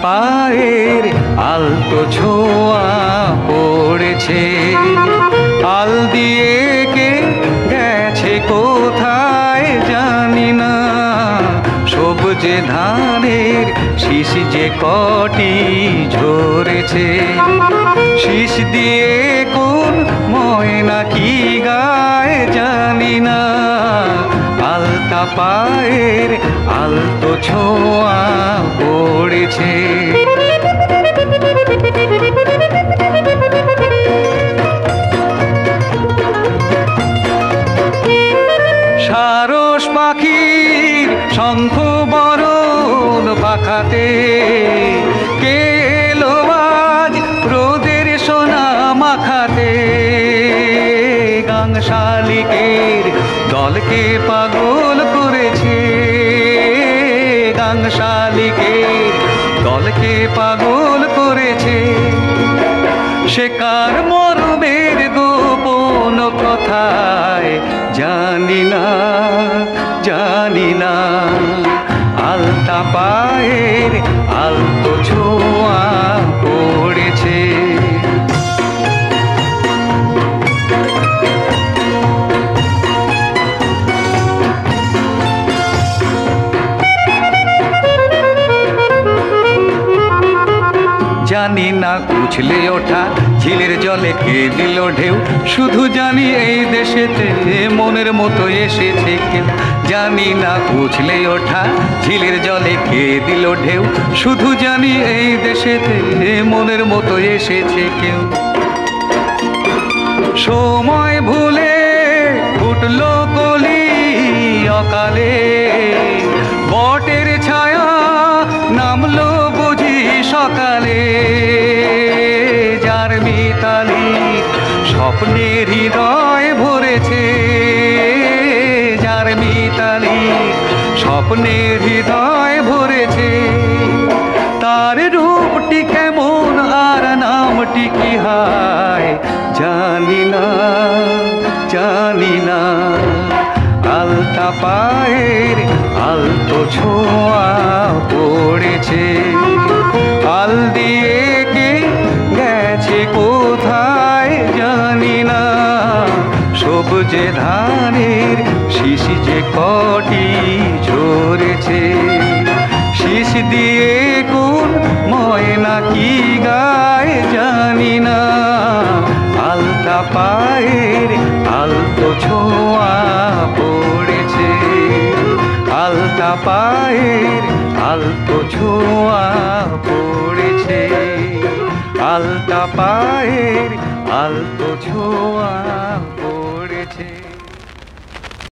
পায়ের আলতো ছোঁয়া পড়েছে। আল দিয়ে কে গেছে কোথায় জানি না, সবুজে ধানের শীষ যে কটি ঝরেছে। শীষ দিয়ে কোন ময়না কি গায় জানি না, আলতা পায়ের আলতো ছোঁয়া পড়েছে। সারস পাখির শঙ্খ বরণ পাখাতে কে এলো আজ রোদের সোনা মাখাতে। গাং শালিকের দলকে পাগল করেছে, গাং শালিকের দলকে পাগল করেছে। সে কার মরমের গোপন কথায় জানি না, জানি না, আলতা পায়ের আলতো ছোঁয়া পড়েছে। জানি না কুছলে ওঠা ঝিলের জলে কে দিল ঢেউ, শুধু জানি এই দেশেতে মনের মতো এসেছে কেউ। জানি না কুছলে ওঠা ঝিলের জলে কে দিল ঢেউ, শুধু জানি এই দেশেতে মনের মতো এসেছে কেউ। সময় ভুলে উঠলো কলি অকালে, বটের ছায়া নামলো বুঝি সকালে। যার মিতালি স্বপ্নের হৃদয় ভরেছে, যার মিতালি স্বপ্নের হৃদয় ভরেছে। তার রূপটি কেমন আর নামটি কি হয় জানি না, জানি না, আলতা পায়ের আলতো ছোঁয়া পড়েছে। আল দিয়ে কে গেছে কোথায় জানি না, সবুজে ধানের শীষ যে কটি ঝরেছে। শীষ দিয়ে কোন ময়না কি গায় জানি না, আলতা পায়ের আলতো ছোঁয়া পড়েছে। আলতা পায়ের আলতো ছোঁয়া পড়েছে, আলতা পায়ের আলতো ছোঁয়া।